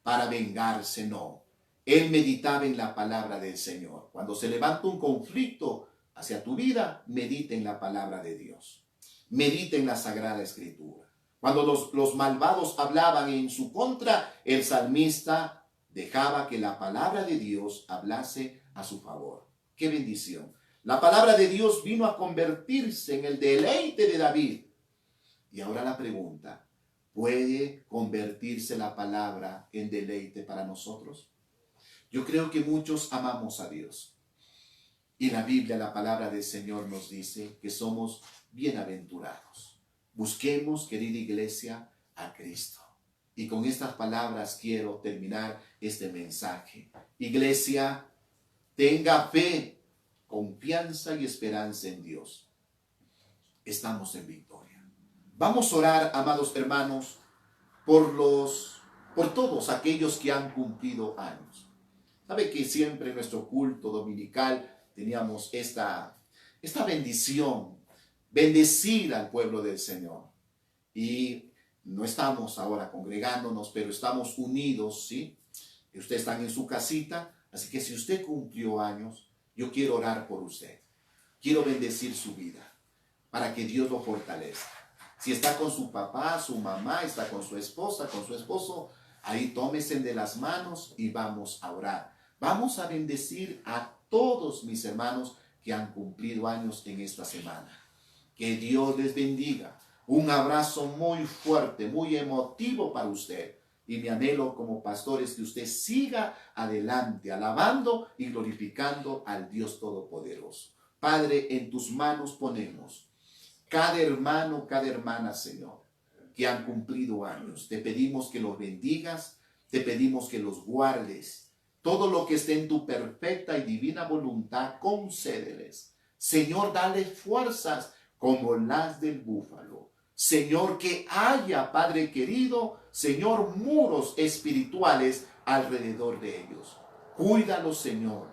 para vengarse, no. Él meditaba en la palabra del Señor. Cuando se levanta un conflicto hacia tu vida, medita en la palabra de Dios. Medita en la Sagrada Escritura. Cuando los malvados hablaban en su contra, el salmista dejaba que la palabra de Dios hablase a su favor. ¡Qué bendición! La palabra de Dios vino a convertirse en el deleite de David. Y ahora la pregunta, ¿puede convertirse la palabra en deleite para nosotros? Yo creo que muchos amamos a Dios. Y la Biblia, la palabra del Señor nos dice que somos bienaventurados. Busquemos, querida iglesia, a Cristo. Y con estas palabras quiero terminar este mensaje. Iglesia, tenga fe, confianza y esperanza en Dios. Estamos en victoria. Vamos a orar, amados hermanos, por todos aquellos que han cumplido años. Sabe que siempre en nuestro culto dominical teníamos esta bendición, bendecir al pueblo del Señor. Y no estamos ahora congregándonos, pero estamos unidos, ¿sí? Ustedes están en su casita, así que si usted cumplió años, yo quiero orar por usted. Quiero bendecir su vida, para que Dios lo fortalezca. Si está con su papá, su mamá, está con su esposa, con su esposo, ahí tómense de las manos y vamos a orar. Vamos a bendecir a todos mis hermanos que han cumplido años en esta semana. Que Dios les bendiga. Un abrazo muy fuerte, muy emotivo para usted. Y mi anhelo como pastor es que usted siga adelante, alabando y glorificando al Dios Todopoderoso. Padre, en tus manos ponemos cada hermano, cada hermana, Señor, que han cumplido años. Te pedimos que los bendigas, te pedimos que los guardes. Todo lo que esté en tu perfecta y divina voluntad, concédeles. Señor, dale fuerzas como las del búfalo. Señor, que haya, Padre querido, Señor, muros espirituales alrededor de ellos. Cuídalos, Señor.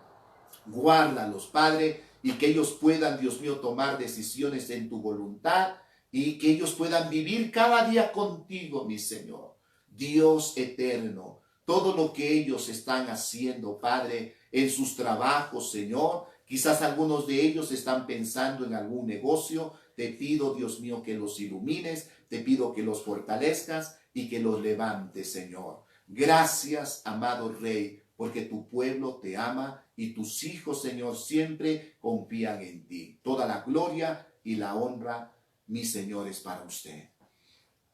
Guárdalos, Padre, y que ellos puedan, Dios mío, tomar decisiones en tu voluntad y que ellos puedan vivir cada día contigo, mi Señor. Dios eterno, todo lo que ellos están haciendo, Padre, en sus trabajos, Señor, quizás algunos de ellos están pensando en algún negocio. Te pido, Dios mío, que los ilumines, te pido que los fortalezcas y que los levantes, Señor. Gracias, amado Rey, porque tu pueblo te ama y tus hijos, Señor, siempre confían en ti. Toda la gloria y la honra, mi Señor, es para usted.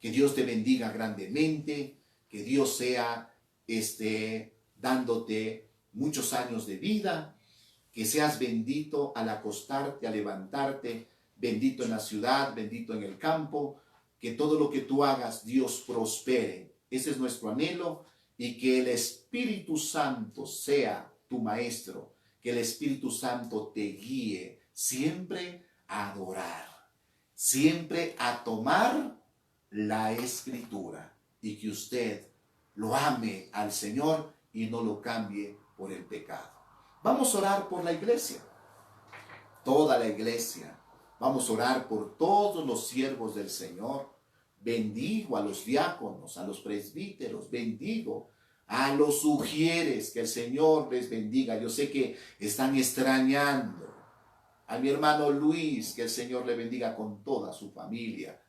Que Dios te bendiga grandemente, que Dios sea dándote muchos años de vida, que seas bendito al acostarte, al levantarte, bendito en la ciudad, bendito en el campo, que todo lo que tú hagas, Dios prospere. Ese es nuestro anhelo, y que el Espíritu Santo sea tu maestro, que el Espíritu Santo te guíe siempre a adorar, siempre a tomar la Escritura, y que usted lo ame al Señor y no lo cambie por el pecado. Vamos a orar por la iglesia, toda la iglesia. Vamos a orar por todos los siervos del Señor. bendigo a los diáconos, a los presbíteros, bendigo a los ujieres, que el Señor les bendiga. Yo sé que están extrañando a mi hermano Luis, que el Señor le bendiga con toda su familia.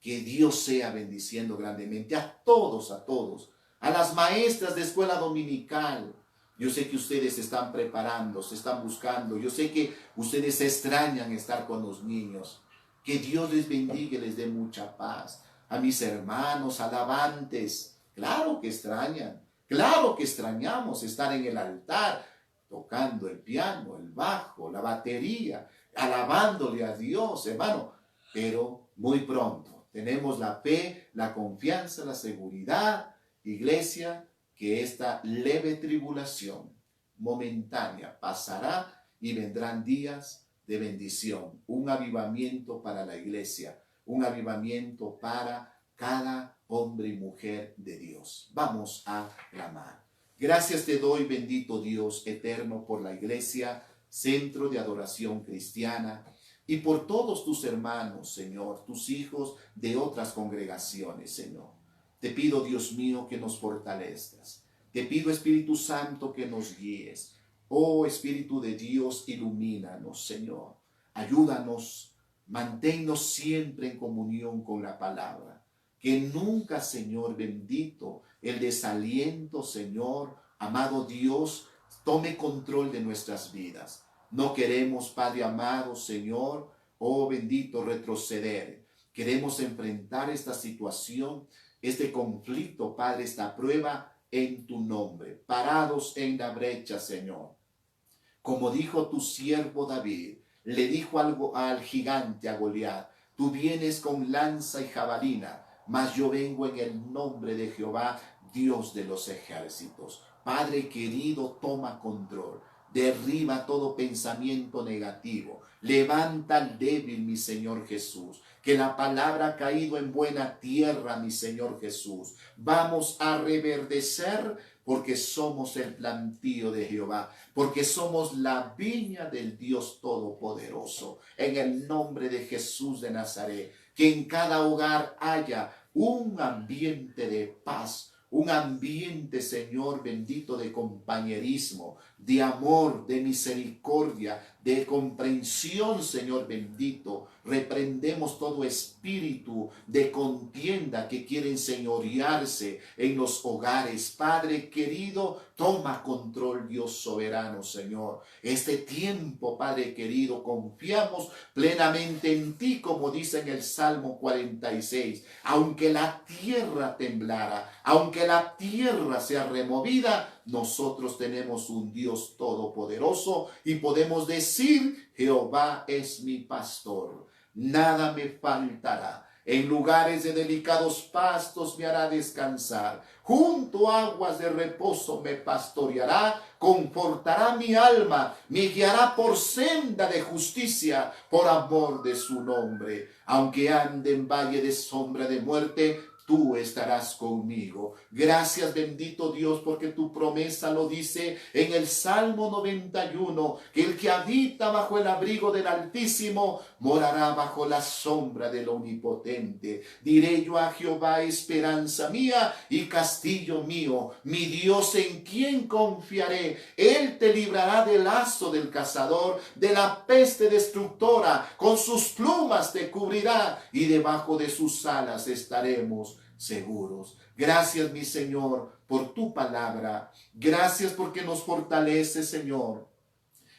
Que Dios sea bendiciendo grandemente a todos, a las maestras de escuela dominical. Yo sé que ustedes se están preparando, se están buscando. Yo sé que ustedes extrañan estar con los niños. Que Dios les bendiga y les dé mucha paz. A mis hermanos alabantes, claro que extrañan. Claro que extrañamos estar en el altar, tocando el piano, el bajo, la batería, alabándole a Dios, hermano. Pero muy pronto tenemos la fe, la confianza, la seguridad, iglesia, que esta leve tribulación momentánea pasará y vendrán días de bendición, un avivamiento para la iglesia, un avivamiento para cada hombre y mujer de Dios. Vamos a clamar. Gracias te doy, bendito Dios eterno, por la iglesia, centro de adoración cristiana, y por todos tus hermanos, Señor, tus hijos de otras congregaciones, Señor. Te pido, Dios mío, que nos fortalezcas. Te pido, Espíritu Santo, que nos guíes. Oh Espíritu de Dios, ilumínanos, Señor. Ayúdanos, manténnos siempre en comunión con la palabra. Que nunca, Señor bendito, el desaliento, Señor, amado Dios, tome control de nuestras vidas. No queremos, Padre amado, Señor, oh bendito, retroceder. Queremos enfrentar esta situación, este conflicto, Padre, esta prueba en tu nombre, parados en la brecha, Señor. Como dijo tu siervo David, le dijo algo al gigante, a Goliat: tú vienes con lanza y jabalina, mas yo vengo en el nombre de Jehová, Dios de los ejércitos. Padre querido, toma control. Derriba todo pensamiento negativo. Levanta al débil, mi Señor Jesús. Que la palabra ha caído en buena tierra, mi Señor Jesús. Vamos a reverdecer porque somos el plantío de Jehová, porque somos la viña del Dios Todopoderoso. En el nombre de Jesús de Nazaret, que en cada hogar haya un ambiente de paz, un ambiente, Señor bendito, de compañerismo, de amor, de misericordia, de comprensión, Señor bendito. Reprendemos todo espíritu de contienda que quiere enseñorearse en los hogares. Padre querido, toma control, Dios soberano, Señor. Este tiempo, Padre querido, confiamos plenamente en ti, como dice en el Salmo 46. Aunque la tierra temblara, aunque la tierra sea removida, nosotros tenemos un Dios todopoderoso y podemos decir: Jehová es mi pastor, nada me faltará. En lugares de delicados pastos me hará descansar. Junto a aguas de reposo me pastoreará. Confortará mi alma. Me guiará por senda de justicia, por amor de su nombre. Aunque ande en valle de sombra de muerte, tú estarás conmigo. Gracias, bendito Dios, porque tu promesa lo dice en el Salmo 91, que el que habita bajo el abrigo del Altísimo morará bajo la sombra del Omnipotente. Diré yo a Jehová, esperanza mía y castillo mío, mi Dios en quien confiaré. Él te librará del lazo del cazador, de la peste destructora. Con sus plumas te cubrirá y debajo de sus alas estaremos seguros. Gracias, mi Señor, por tu palabra. Gracias porque nos fortalece, Señor.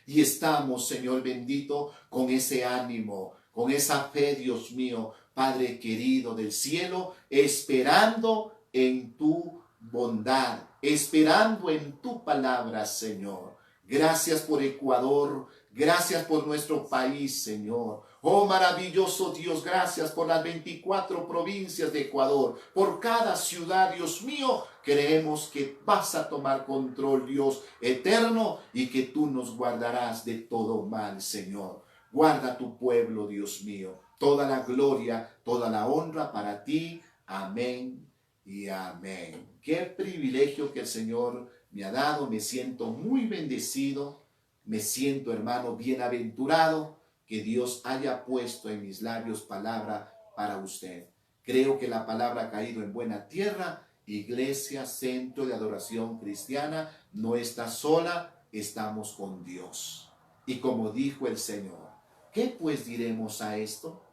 Y estamos, Señor bendito, con ese ánimo, con esa fe, Dios mío, Padre querido del cielo, esperando en tu bondad, esperando en tu palabra, Señor. Gracias por Ecuador, gracias por nuestro país, Señor. Oh maravilloso Dios, gracias por las 24 provincias de Ecuador, por cada ciudad, Dios mío. Creemos que vas a tomar control, Dios eterno, y que tú nos guardarás de todo mal, Señor. Guarda tu pueblo, Dios mío. Toda la gloria, toda la honra para ti. Amén y amén. Qué privilegio que el Señor me ha dado. Me siento muy bendecido. Me siento, hermano, bienaventurado que Dios haya puesto en mis labios palabra para usted. Creo que la palabra ha caído en buena tierra. Iglesia, centro de adoración cristiana, no está sola, estamos con Dios. Y como dijo el Señor, ¿qué pues diremos a esto?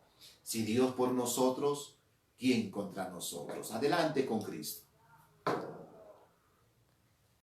Si Dios por nosotros, ¿quién contra nosotros? Adelante con Cristo.